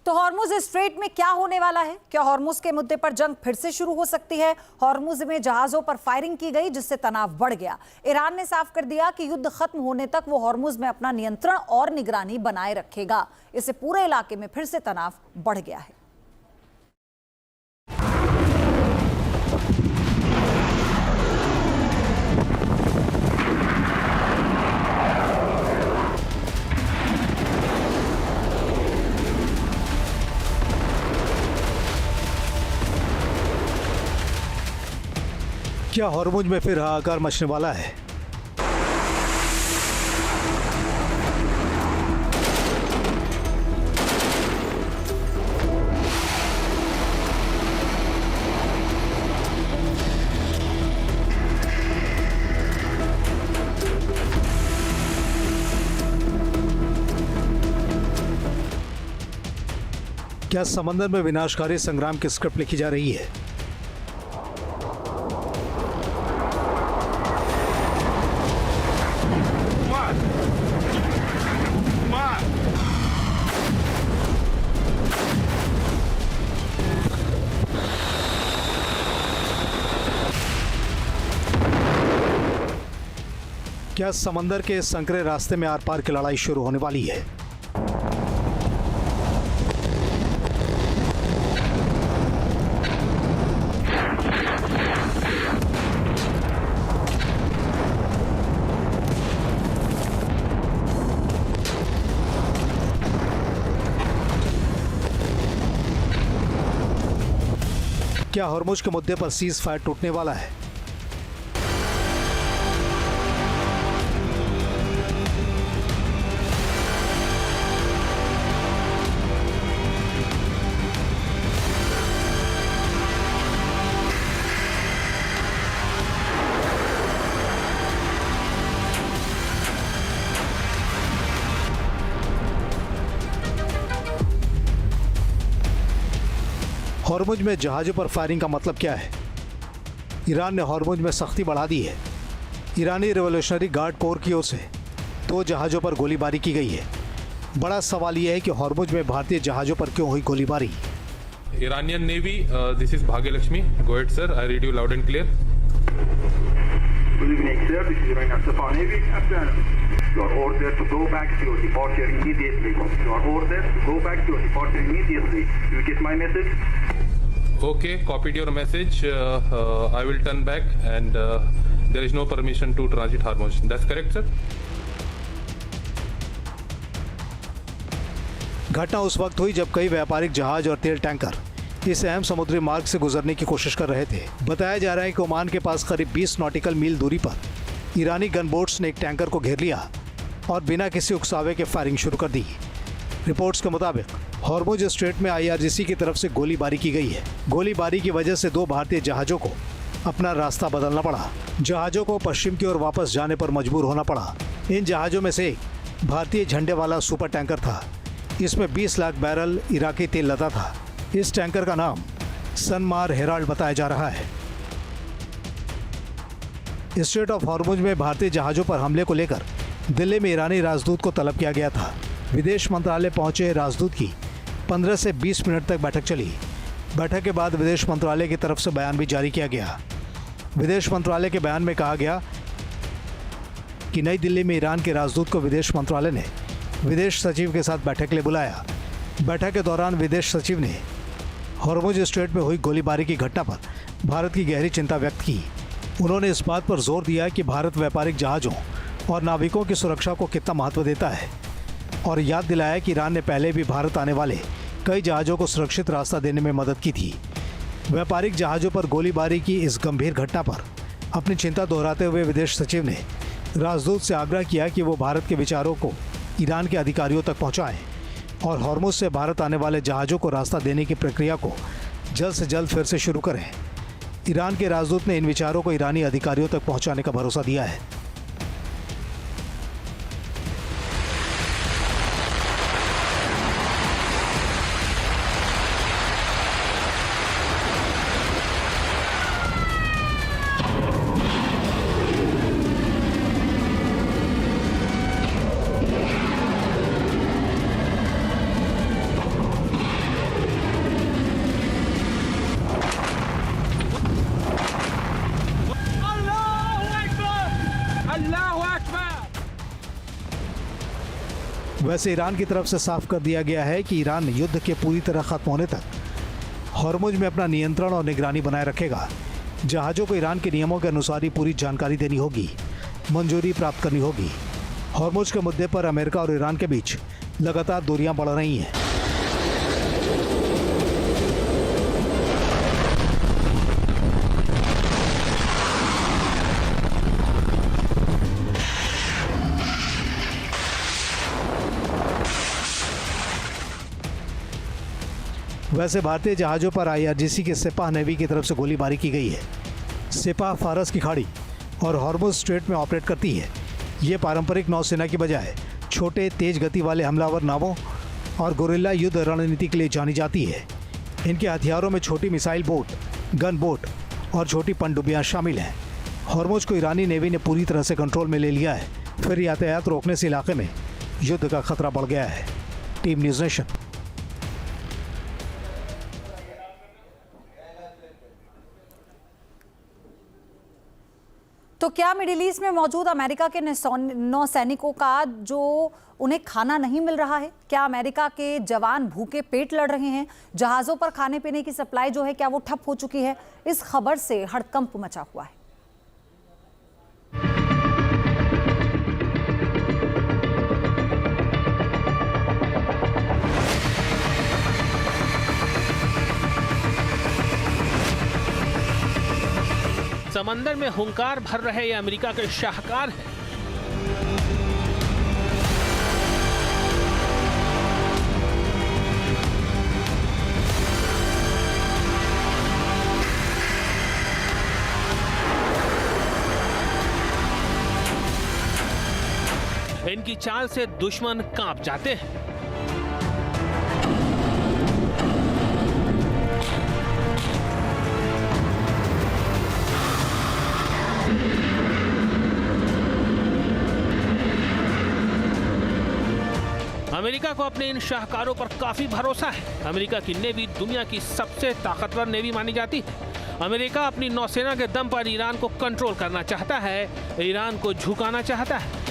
तो Hormuz strait में क्या होने वाला है? क्या हॉर्मुज के मुद्दे पर जंग फिर से शुरू हो सकती है? हॉर्मुज में जहाजों पर फायरिंग की गई जिससे तनाव बढ़ गया। ईरान ने साफ कर दिया कि युद्ध खत्म होने तक वो हॉर्मुज में अपना नियंत्रण और निगरानी बनाए रखेगा। इससे पूरे इलाके में फिर से तनाव बढ़ गया है। क्या हॉर्मुज में फिर हाहाकार मचने वाला है? क्या समंदर में विनाशकारी संग्राम की स्क्रिप्ट लिखी जा रही है? क्या समंदर के संकरे रास्ते में आर पार की लड़ाई शुरू होने वाली है? क्या हॉर्मुज के मुद्दे पर सीज फायर टूटने वाला है? हॉर्मुज में जहाजों पर फायरिंग का मतलब क्या है? ईरान ने हॉर्मुज में सख्ती बढ़ा दी है। ईरानी रिवॉल्यूशनरी गार्ड कोर की ओर से 2 जहाजों पर गोलीबारी की गई है। बड़ा सवाल यह है कि हॉर्मुज में भारतीय जहाजों पर क्यों हुई गोलीबारी? Iranian Navy, this is Bhagyalakshmi. Go ahead, sir. I read you loud and clear. Good evening, sir. This is Iranian Safa Navy. You are ordered to go back to your departure immediately. You are ordered to go back to your departure immediately. You get my message? Okay, copied your message. I will turn back, and there is no permission to transit Hormuz. That's correct, sir. घटना उस वक्त हुई जब कई व्यापारिक जहाज और तेल टैंकर इस अहम समुद्री मार्ग से गुजरने की कोशिश कर रहे थे। बताया जा रहा है कि ओमान के पास करीब 20 नॉटिकल मील दूरी पर ईरानी गनबोट्स ने एक टैंकर को घेर लिया और बिना किसी उकसावे के फायरिंग शुरू कर दी। रिपोर्ट्स के मुताबिक हॉर्मुज स्ट्रेट में IRGC की तरफ से गोलीबारी की गई है। गोलीबारी की वजह से 2 भारतीय जहाजों को अपना रास्ता बदलना पड़ा। जहाजों को पश्चिम की ओर वापस जाने पर मजबूर होना पड़ा। इन जहाजों में से एक भारतीय झंडे वाला सुपर टैंकर था। इसमें 20 लाख बैरल इराकी तेल लदा था। इस टैंकर का नाम सनमार हेराल्ड बताया जा रहा है। स्ट्रेट ऑफ हॉर्मुज में भारतीय जहाजों पर हमले को लेकर दिल्ली में ईरानी राजदूत को तलब किया गया था। विदेश मंत्रालय पहुंचे राजदूत की 15 से 20 मिनट तक बैठक चली। बैठक के बाद विदेश मंत्रालय की तरफ से बयान भी जारी किया गया। विदेश मंत्रालय के बयान में कहा गया कि नई दिल्ली में ईरान के राजदूत को विदेश मंत्रालय ने विदेश सचिव के साथ बैठक के लिए बुलाया। बैठक के दौरान विदेश सचिव ने हॉर्मुज स्ट्रेट में हुई गोलीबारी की घटना पर भारत की गहरी चिंता व्यक्त की। उन्होंने इस बात पर जोर दिया कि भारत व्यापारिक जहाज़ों और नाविकों की सुरक्षा को कितना महत्व देता है और याद दिलाया कि ईरान ने पहले भी भारत आने वाले कई जहाज़ों को सुरक्षित रास्ता देने में मदद की थी। व्यापारिक जहाज़ों पर गोलीबारी की इस गंभीर घटना पर अपनी चिंता दोहराते हुए विदेश सचिव ने राजदूत से आग्रह किया कि वो भारत के विचारों को ईरान के अधिकारियों तक पहुंचाएं और हॉर्मुज से भारत आने वाले जहाज़ों को रास्ता देने की प्रक्रिया को जल्द से जल्द फिर से शुरू करें। ईरान के राजदूत ने इन विचारों को ईरानी अधिकारियों तक पहुंचाने का भरोसा दिया है। वैसे ईरान की तरफ से साफ कर दिया गया है कि ईरान युद्ध के पूरी तरह खत्म होने तक हॉर्मुज में अपना नियंत्रण और निगरानी बनाए रखेगा। जहाज़ों को ईरान के नियमों के अनुसार ही पूरी जानकारी देनी होगी, मंजूरी प्राप्त करनी होगी। हॉर्मुज के मुद्दे पर अमेरिका और ईरान के बीच लगातार दूरियां बढ़ रही हैं। वैसे भारतीय जहाज़ों पर IRGC के सिपाह नेवी की तरफ से गोलीबारी की गई है। सिपाह फारस की खाड़ी और हॉर्मुज स्ट्रेट में ऑपरेट करती है। ये पारंपरिक नौसेना की बजाय छोटे तेज गति वाले हमलावर नावों और गोरिल्ला युद्ध रणनीति के लिए जानी जाती है। इनके हथियारों में छोटी मिसाइल बोट, गन बोट और छोटी पनडुब्बियाँ शामिल हैं। हॉर्मुज को ईरानी नेवी ने पूरी तरह से कंट्रोल में ले लिया है। फिर यातायात रोकने से इलाके में युद्ध का खतरा बढ़ गया है। Team news nation. तो क्या मिडिल ईस्ट में मौजूद अमेरिका के नौसैनिकों का जो उन्हें खाना नहीं मिल रहा है, क्या अमेरिका के जवान भूखे पेट लड़ रहे हैं? जहाज़ों पर खाने पीने की सप्लाई जो है क्या वो ठप हो चुकी है? इस खबर से हड़कंप मचा हुआ है। समंदर में हुंकार भर रहे ये अमेरिका के शाहकार हैं। इनकी चाल से दुश्मन कांप जाते हैं। अमेरिका को अपने इन शाहकारों पर काफी भरोसा है। अमेरिका की नेवी दुनिया की सबसे ताकतवर नेवी मानी जाती है। अमेरिका अपनी नौसेना के दम पर ईरान को कंट्रोल करना चाहता है, ईरान को झुकाना चाहता है।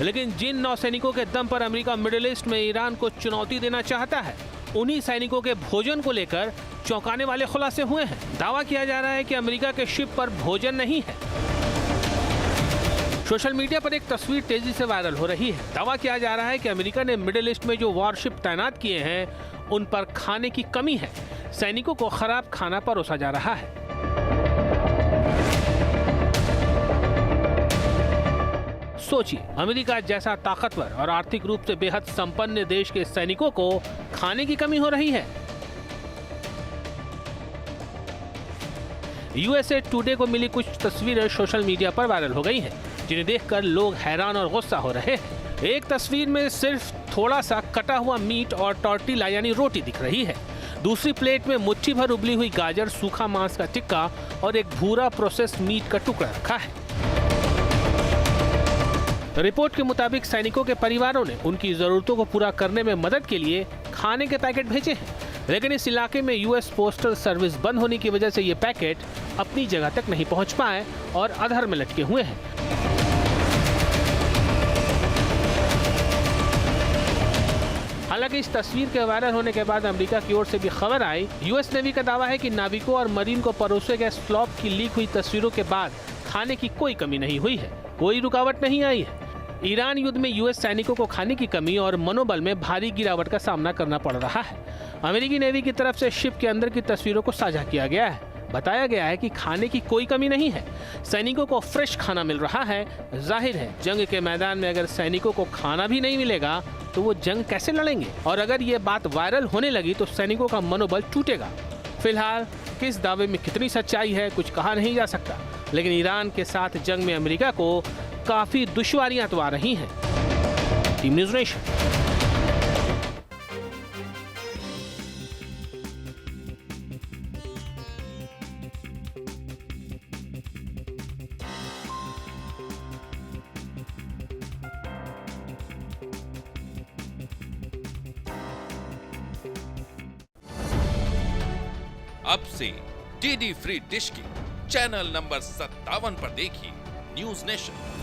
लेकिन जिन नौसैनिकों के दम पर अमेरिका मिडिल ईस्ट में ईरान को चुनौती देना चाहता है, उन्हीं सैनिकों के भोजन को लेकर चौंकाने वाले खुलासे हुए हैं। दावा किया जा रहा है कि अमेरिका के शिप पर भोजन नहीं है। सोशल मीडिया पर एक तस्वीर तेजी से वायरल हो रही है। दावा किया जा रहा है कि अमेरिका ने मिडिल ईस्ट में जो वॉरशिप तैनात किए हैं, उन पर खाने की कमी है। सैनिकों को खराब खाना परोसा जा रहा है। सोचिए, अमेरिका जैसा ताकतवर और आर्थिक रूप से बेहद संपन्न देश के सैनिकों को खाने की कमी हो रही है। USA टुडे को मिली कुछ तस्वीरें सोशल मीडिया पर वायरल हो गई हैं, जिन्हें देखकर लोग हैरान और गुस्सा हो रहे हैं। एक तस्वीर में सिर्फ थोड़ा सा कटा हुआ मीट और टॉर्टिला यानी रोटी दिख रही है। दूसरी प्लेट में मुट्ठी भर उबली हुई गाजर, सूखा मांस का टिक्का और एक भूरा प्रोसेस्ड मीट का टुकड़ा रखा है। रिपोर्ट के मुताबिक सैनिकों के परिवारों ने उनकी जरूरतों को पूरा करने में मदद के लिए खाने के पैकेट भेजे हैं, लेकिन इस इलाके में US पोस्टल सर्विस बंद होने की वजह से ये पैकेट अपनी जगह तक नहीं पहुंच पाए और अधर में लटके हुए हैं। हालांकि इस तस्वीर के वायरल होने के बाद अमेरिका की ओर से भी खबर आई। US नेवी का दावा है कि नाविकों और मरीन को परोसे गए स्लॉप की लीक हुई तस्वीरों के बाद खाने की कोई कमी नहीं हुई है, कोई रुकावट नहीं आई है। ईरान युद्ध में US सैनिकों को खाने की कमी और मनोबल में भारी गिरावट का सामना करना पड़ रहा है। अमेरिकी नेवी की तरफ से शिप के अंदर की तस्वीरों को साझा किया गया है। बताया गया है कि खाने की कोई कमी नहीं है, सैनिकों को फ्रेश खाना मिल रहा है। जाहिर है, जंग के मैदान में अगर सैनिकों को खाना भी नहीं मिलेगा तो वो जंग कैसे लड़ेंगे? और अगर ये बात वायरल होने लगी तो सैनिकों का मनोबल टूटेगा। फिलहाल किस दावे में कितनी सच्चाई है, कुछ कहा नहीं जा सकता, लेकिन ईरान के साथ जंग में अमेरिका को काफी दुश्वारियां तो आ रही हैं। Team news nation. अब से डीडी फ्री डिश के चैनल नंबर 57 पर देखिए न्यूज नेशन।